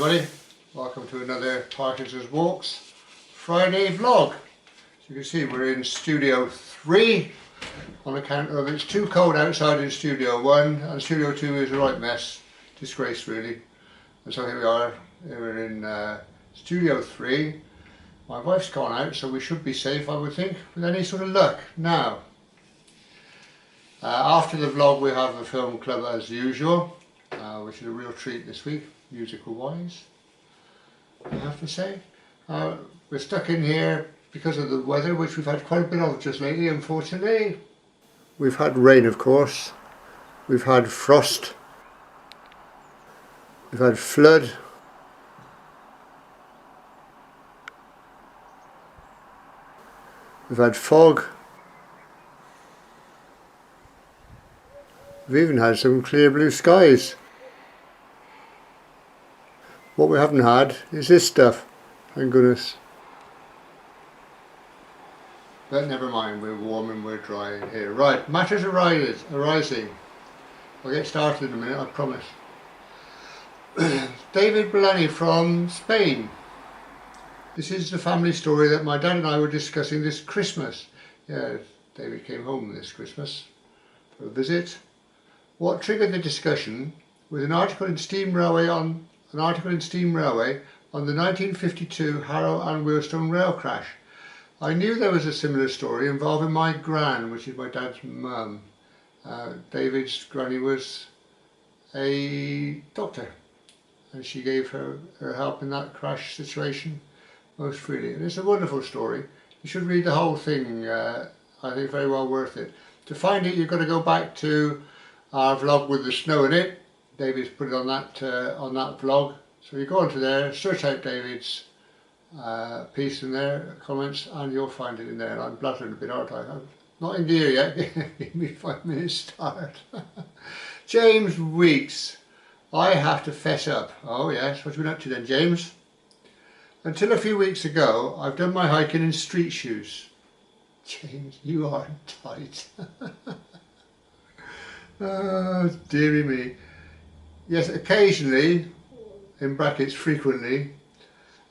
everybody, welcome to another Parkinson's Walks Friday vlog. As you can see, we're in Studio 3 on account of it's too cold outside in Studio 1 and Studio 2 is a right mess, disgrace really. And so here we are, we're in Studio 3. My wife's gone out, so we should be safe, I would think, with any sort of luck. Now, after the vlog we have the film club as usual, which is a real treat this week, musical wise, I have to say. We're stuck in here because of the weather, which we've had quite a bit of just lately, unfortunately. We've had rain, of course, we've had frost, we've had flood, we've had fog, we've even had some clear blue skies. What we haven't had is this stuff, thank goodness. But never mind, we're warm and we're dry in here. Right, matters arising. I'll get started in a minute, I promise. David Bellani from Spain. This is the family story that my dad and I were discussing this Christmas. Yeah, David came home this Christmas for a visit. What triggered the discussion was an article in Steam Railway on the 1952 Harrow and Wealdstone rail crash. I knew there was a similar story involving my gran, which is my dad's mum. David's granny was a doctor and she gave her help in that crash situation most freely. And it's a wonderful story. You should read the whole thing, I think very well worth it. To find it, you've got to go back to our vlog with the snow in it. David's put it on that vlog, so you go onto there, search out David's piece in there, comments, and you'll find it in there. And I'm blathering a bit, aren't I? I'm not in gear yet. Give me 5 minutes start. James Weeks, I have to fess up. Oh yes, what have you been up to then, James? Until a few weeks ago, I've done my hiking in street shoes. James, you are tight. Oh, dearie me. Yes, occasionally, in brackets frequently,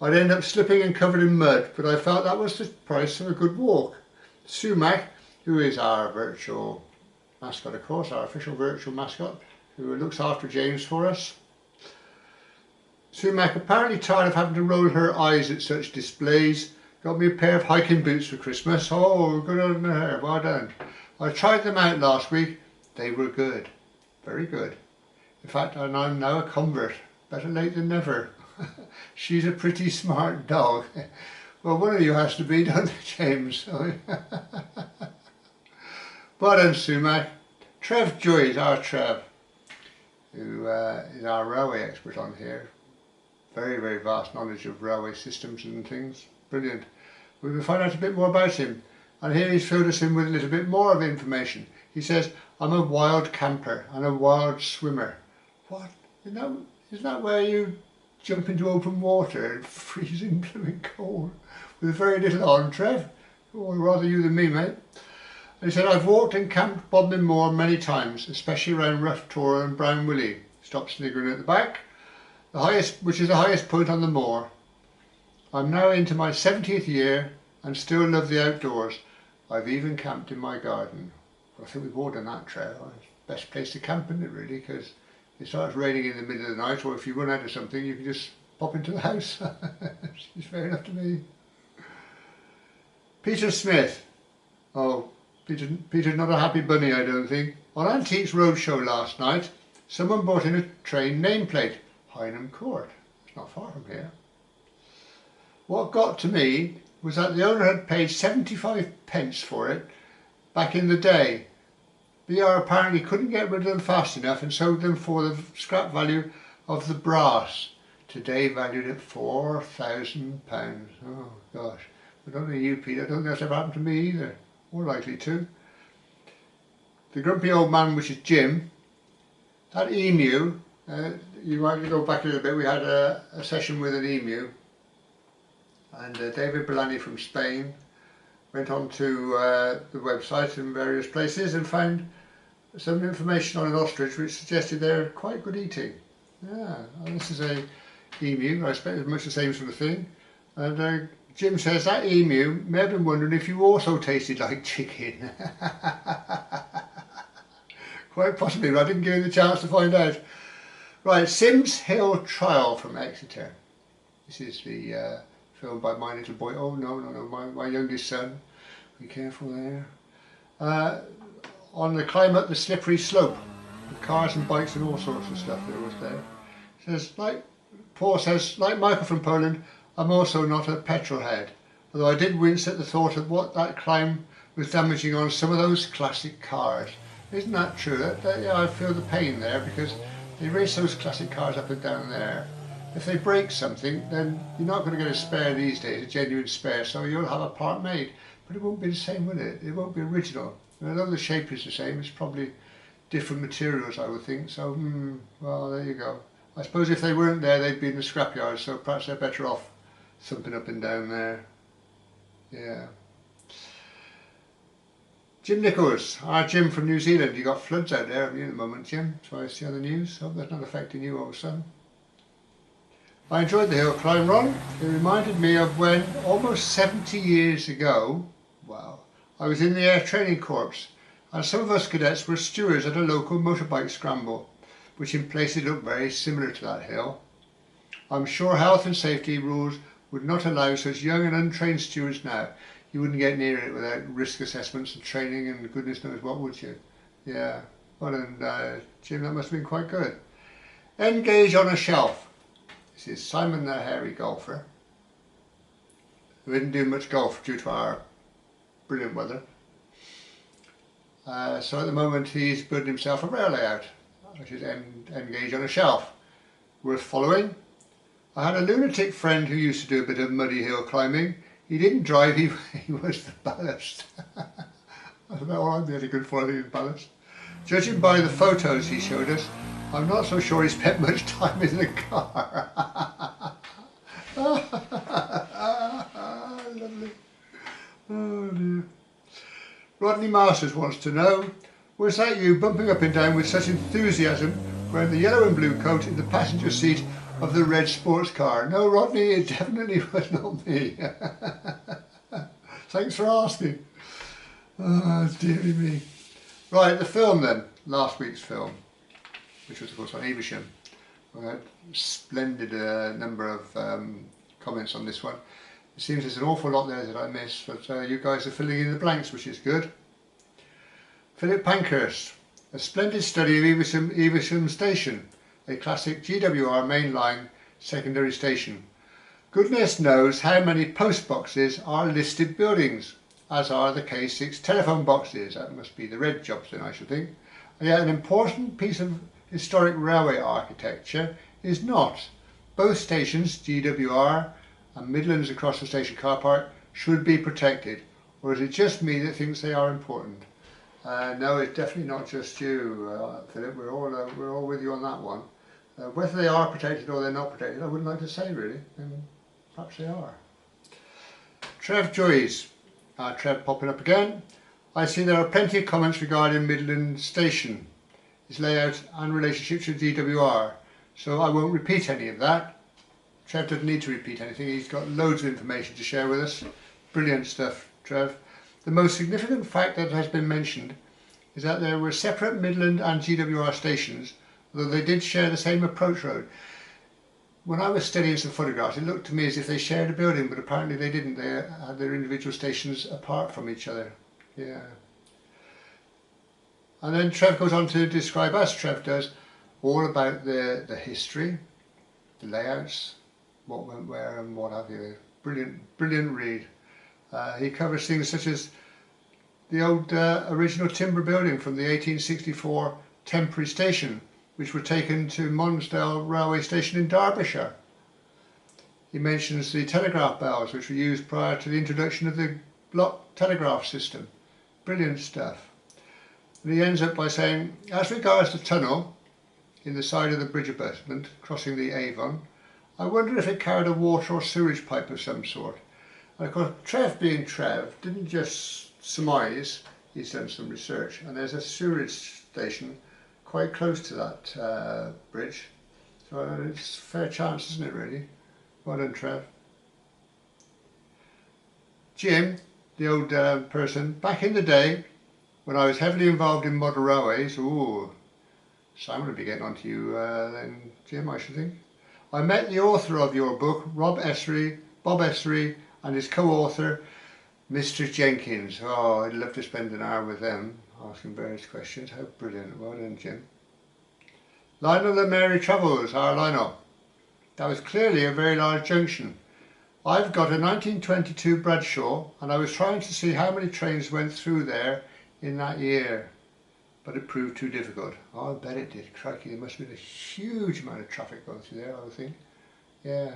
I'd end up slipping and covered in mud, but I felt that was the price of a good walk. Sumac, who is our virtual mascot, of course, our official virtual mascot, who looks after James for us. Sumac, apparently tired of having to roll her eyes at such displays, got me a pair of hiking boots for Christmas. Oh, good on her, well done. I tried them out last week. They were good, very good. In fact, I'm now a convert. Better late than never. She's a pretty smart dog. Well, one of you has to be, don't they, James? Well done, Sumac. Trev Joyce, our Trev, who is our railway expert on here. Very, very vast knowledge of railway systems and things. Brilliant. We will find out a bit more about him. And here he's filled us in with a little bit more of information. He says, I'm a wild camper and a wild swimmer. What? Is that where you jump into open water and freezing blooming cold with very little on, Trev? Or rather you than me, mate. And he said, I've walked and camped Bodmin Moor many times, especially around Rough Tor and Brown Willie. Stop sniggering at the back. Which is the highest point on the moor. I'm now into my 70th year and still love the outdoors. I've even camped in my garden. I think we've all done that, Trev. It's the best place to camp, isn't it, really? Because it starts raining in the middle of the night, or if you run out of something, you can just pop into the house. It's fair enough to me. Peter Smith. Oh, Peter's not a happy bunny, I don't think. On Antiques Roadshow last night, someone brought in a train nameplate. Hynham Court. It's not far from here. What got to me was that the owner had paid 75 pence for it back in the day. BR apparently couldn't get rid of them fast enough and sold them for the scrap value of the brass, today valued at £4,000. Oh gosh, but not only you, Peter, I don't think that's ever happened to me either, more likely to. The grumpy old man, which is Jim, that emu, you might go back a little bit, we had a session with an emu, and David Bellani from Spain went on to the website in various places and found some information on an ostrich which suggested they're quite good eating. Yeah, and this is a emu. I expect it's much the same sort of thing. And Jim says that emu may have been wondering if you also tasted like chicken. Quite possibly, but I didn't give him the chance to find out. Right, Sims Hill Trial from Exeter. This is the film by my little boy. Oh no, my youngest son. Be careful there. On the climb up the slippery slope, with cars and bikes and all sorts of stuff there was there. Says, like Paul says, like Michael from Poland, I'm also not a petrol head, although I did wince at the thought of what that climb was damaging on some of those classic cars. Isn't that true? Yeah, I feel the pain there, because they race those classic cars up and down there. If they break something, then you're not going to get a spare these days, a genuine spare, so you'll have a part made. But it won't be the same, will it? It won't be original. And although the shape is the same, it's probably different materials, I would think. So, well, there you go. I suppose if they weren't there, they'd be in the scrapyard, so perhaps they're better off thumping up and down there. Yeah. Jim Nichols, our Jim from New Zealand. You got floods out there, haven't you, at the moment, Jim? That's why I see on the news. Hope that's not affecting you, old son. I enjoyed the hill climb, Ron. It reminded me of when, almost 70 years ago, wow, I was in the Air Training Corps, and some of us cadets were stewards at a local motorbike scramble, which in places looked very similar to that hill. I'm sure health and safety rules would not allow such young and untrained stewards now. You wouldn't get near it without risk assessments and training and goodness knows what, would you? Yeah. Well, and Jim, that must have been quite good. Engage on a shelf. This is Simon the hairy golfer, who didn't do much golf due to our brilliant weather. So at the moment he's building himself a rail layout, which is engage on a shelf. Worth following. I had a lunatic friend who used to do a bit of muddy hill climbing. He didn't drive, he was the ballast. I don't know what I'm really good for, I think it's ballast. Judging by the photos he showed us, I'm not so sure he spent much time in the car. Lovely. Oh dear. Rodney Masters wants to know, was that you bumping up and down with such enthusiasm wearing the yellow and blue coat in the passenger seat of the red sports car? No, Rodney, it definitely was not me. Thanks for asking. Oh, dearie me. Right, the film then, last week's film, which was of course on Evesham. We had a splendid number of comments on this one. It seems there's an awful lot there that I missed, but you guys are filling in the blanks, which is good. Philip Pankhurst, a splendid study of Evesham Station, a classic GWR mainline secondary station. Goodness knows how many post boxes are listed buildings, as are the K6 telephone boxes. That must be the red jobs then, I should think. And yet an important piece of historic railway architecture is not. Both stations, GWR and Midlands across the station car park, should be protected. Or is it just me that thinks they are important? No, it's definitely not just you, Philip. We're all with you on that one. Whether they are protected or they're not protected, I wouldn't like to say really, and perhaps they are. Trev Joyce, Trev popping up again. I see there are plenty of comments regarding Midland Station, its layout and relationship to GWR, so I won't repeat any of that. Trev doesn't need to repeat anything, he's got loads of information to share with us. Brilliant stuff, Trev. The most significant fact that has been mentioned is that there were separate Midland and GWR stations, although they did share the same approach road. When I was studying some photographs, it looked to me as if they shared a building, but apparently they didn't. They had their individual stations apart from each other. Yeah. And then Trev goes on to describe, as Trev does, all about the history, the layouts, what went where and what have you. Brilliant, brilliant read. He covers things such as the old original timber building from the 1864 temporary station, which were taken to Monsdale Railway Station in Derbyshire. He mentions the telegraph bells, which were used prior to the introduction of the block telegraph system. Brilliant stuff. And he ends up by saying, as regards the tunnel in the side of the bridge abutment crossing the Avon, I wonder if it carried a water or sewage pipe of some sort. And of course, Trev being Trev didn't just surmise, he's done some research, and there's a sewerage station quite close to that bridge. So it's a fair chance, isn't it, really? Well done, Trev. Jim, the old person, back in the day, when I was heavily involved in model railways, ooh, so I'm going to be getting on to you then, Jim, I should think. I met the author of your book, Bob Essery, and his co-author, Mr. Jenkins. Oh, I'd love to spend an hour with them, asking various questions. How brilliant. Well done, Jim. Lionel and Mary Travels, our Lionel. That was clearly a very large junction. I've got a 1922 Bradshaw, and I was trying to see how many trains went through there in that year, but it proved too difficult. Oh, I bet it did. Crikey, there must have been a huge amount of traffic going through there, I would think. Yeah,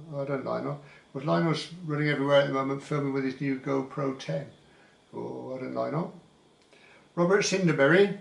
well done, Lionel. Well, Lionel's running everywhere at the moment, filming with his new GoPro 10. Oh, well done, Lionel. Robert Cinderberry.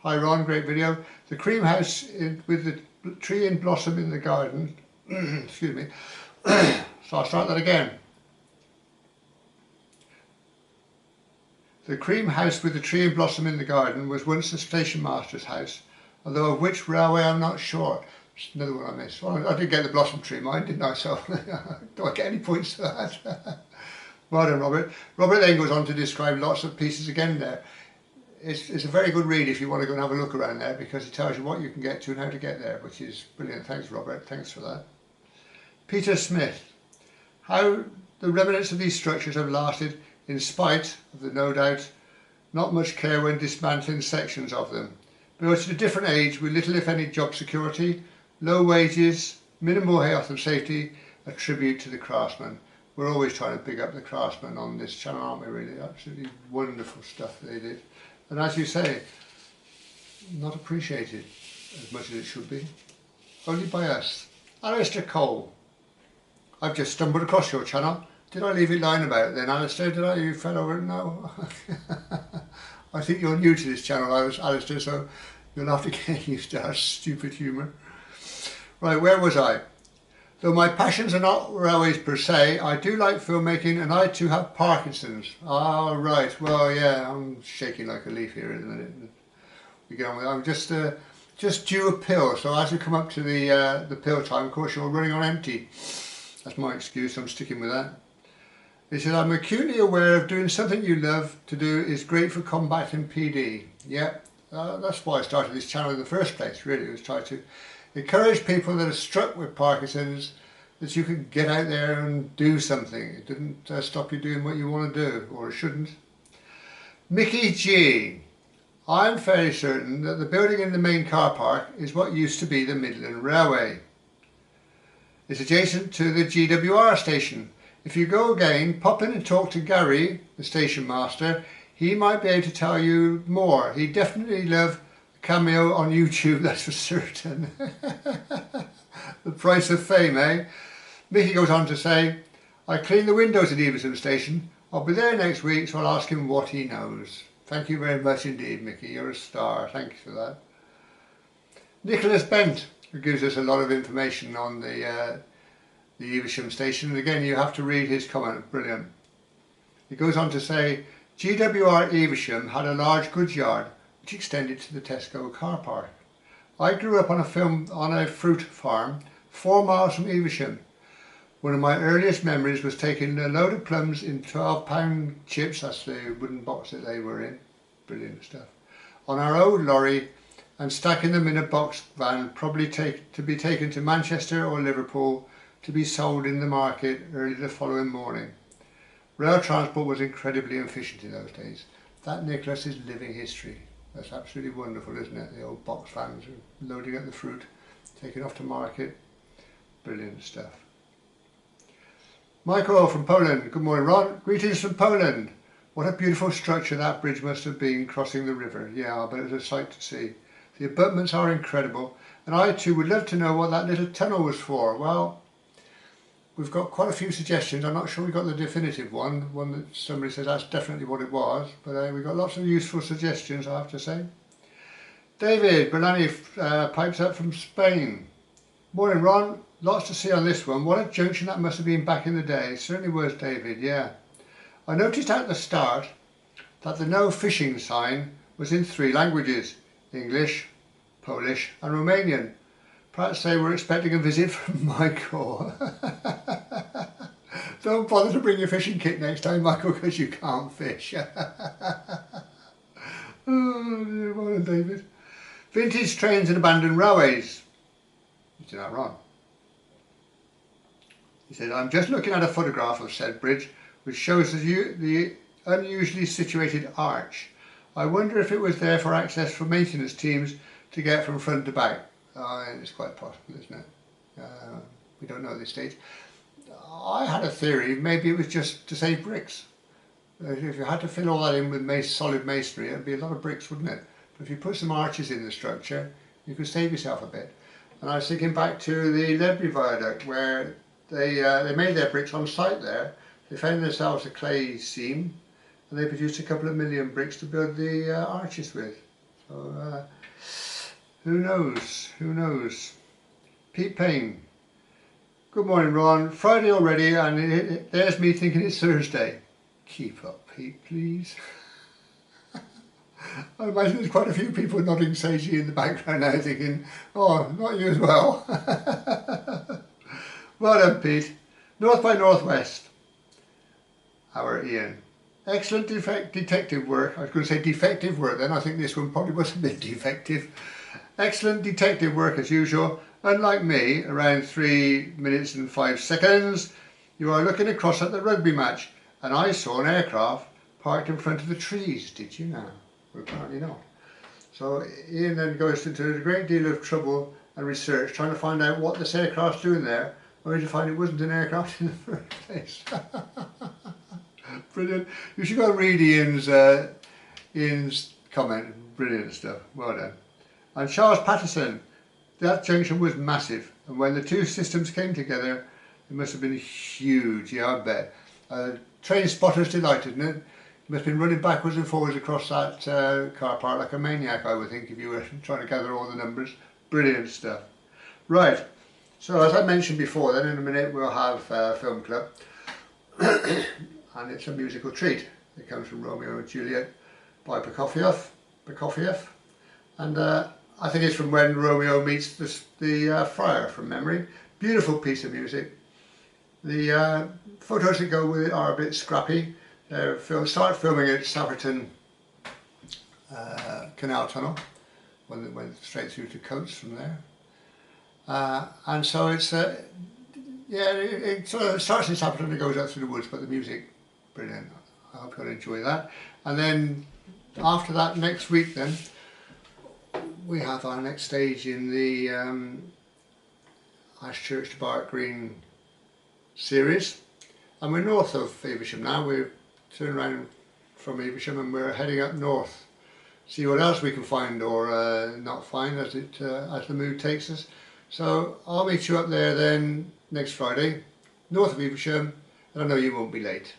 Hi Ron, great video. The cream house with the tree in blossom in the garden. Excuse me. So I'll start that again. The cream house with the tree in blossom in the garden was once the station master's house, although of which railway I'm not sure. It's another one I missed. Well, I did get the blossom tree in mine, didn't I? So do I get any points for that? Well done, Robert. Robert then goes on to describe lots of pieces again there. It's a very good read if you want to go and have a look around there, because it tells you what you can get to and how to get there, which is brilliant. Thanks, Robert. Thanks for that. Peter Smith. How the remnants of these structures have lasted in spite of the, no doubt, not much care when dismantling sections of them. Built at a different age with little if any job security, low wages, minimal health and safety, a tribute to the craftsmen. We're always trying to big up the craftsmen on this channel, aren't we, really? Absolutely wonderful stuff they did. And as you say, not appreciated as much as it should be. Only by us. Alistair Cole. I've just stumbled across your channel. Did I leave it lying about then, Alistair? Did I? You fell over? No. I think you're new to this channel, Alistair, so you'll have to get used to our stupid humour. Right, where was I? Though my passions are not railways per se, I do like filmmaking, and I too have Parkinson's. Ah, right. Well, yeah, I'm shaking like a leaf here in a minute. We get on with it. I'm just due a pill, so as we come up to the pill time, of course, you're running on empty. That's my excuse. I'm sticking with that. He said, I'm acutely aware of doing something you love to do is great for combating PD. Yeah, that's why I started this channel in the first place, really, was try to encourage people that are struck with Parkinson's that you can get out there and do something. It didn't stop you doing what you want to do, or it shouldn't. Mickey G. I'm fairly certain that the building in the main car park is what used to be the Midland Railway. It's adjacent to the GWR station. If you go again, pop in and talk to Gary, the station master. He might be able to tell you more. He definitely loved a cameo on YouTube, that's for certain. The price of fame, eh? Mickey goes on to say, I clean the windows at Evesham Station. I'll be there next week, so I'll ask him what he knows. Thank you very much indeed, Mickey. You're a star. Thank you for that. Nicholas Bent, who gives us a lot of information on the Evesham station, and again you have to read his comment. Brilliant. He goes on to say, GWR Evesham had a large goods yard which extended to the Tesco car park. I grew up on a fruit farm 4 miles from Evesham. One of my earliest memories was taking a load of plums in 12-pound chips, that's the wooden box that they were in, brilliant stuff, on our old lorry and stacking them in a box van, probably to be taken to Manchester or Liverpool to be sold in the market early the following morning. Rail transport was incredibly efficient in those days. That, Nicholas, is living history. That's absolutely wonderful, isn't it? The old box vans loading up the fruit, taking off to market. Brilliant stuff. Michael from Poland. Good morning, Ron. Greetings from Poland. What a beautiful structure that bridge must have been crossing the river. Yeah, but it was a sight to see. The abutments are incredible, and I too would love to know what that little tunnel was for. Well, we've got quite a few suggestions. I'm not sure we got the definitive one that somebody says that's definitely what it was, but we've got lots of useful suggestions, I have to say. David Berlani pipes up from Spain. Morning, Ron. Lots to see on this one. What a junction that must have been back in the day. It certainly was, David, yeah. I noticed at the start that the no fishing sign was in 3 languages, English, Polish and Romanian. Perhaps they were expecting a visit from Michael. Don't bother to bring your fishing kit next time, Michael, because you can't fish. Oh dear, morning David. Vintage trains and abandoned railways. You did that wrong. He said, I'm just looking at a photograph of said bridge which shows the unusually situated arch. I wonder if it was there for access for maintenance teams to get from front to back. It's quite possible, isn't it? We don't know at this stage. I had a theory, maybe it was just to save bricks. If you had to fill all that in with solid masonry, it would be a lot of bricks, wouldn't it? But if you put some arches in the structure, you could save yourself a bit. And I was thinking back to the Ledbury Viaduct, where they made their bricks on site there. They found themselves a clay seam, and they produced a couple of million bricks to build the arches with. So who knows? Who knows? Pete Payne. Good morning, Ron. Friday already, and there's me thinking it's Thursday. Keep up, Pete, please. I imagine there's quite a few people nodding sagely in the background now thinking, oh, not you as well. Well done, Pete. North by Northwest. Our Ian. Excellent detective work. I was going to say defective work then. I think this one probably was a bit defective. Excellent detective work as usual. Unlike me, around 3 minutes and 5 seconds, you are looking across at the rugby match, and I saw an aircraft parked in front of the trees. Did you know? Well, apparently not. So Ian then goes into a great deal of trouble and research trying to find out what this aircraft's doing there, only to find it wasn't an aircraft in the first place. Brilliant. You should go and read Ian's comment. Brilliant stuff. Well done. And Charles Patterson. That junction was massive, and when the two systems came together, it must have been huge. Yeah, I bet. Train spotters delighted, isn't it? You must have been running backwards and forwards across that car park like a maniac, I would think, if you were trying to gather all the numbers. Brilliant stuff. Right, so as I mentioned before, then in a minute we'll have Film Club, and it's a musical treat. It comes from Romeo and Juliet by Prokofiev, and I think it's from when Romeo meets the friar, from memory. Beautiful piece of music. The photos that go with it are a bit scrappy. They started filming at Sapperton canal tunnel, when they went straight through to Coats from there. And so it's, yeah, it sort of starts in Sapperton and it goes out through the woods, but the music, brilliant. I hope you'll enjoy that. And then after that, next week then, we have our next stage in the Ashchurch to Bark Green series, and we're north of Evesham now. We're turning around from Evesham and we're heading up north, see what else we can find or not find as the mood takes us. So I'll meet you up there then next Friday, north of Evesham, and I know you won't be late.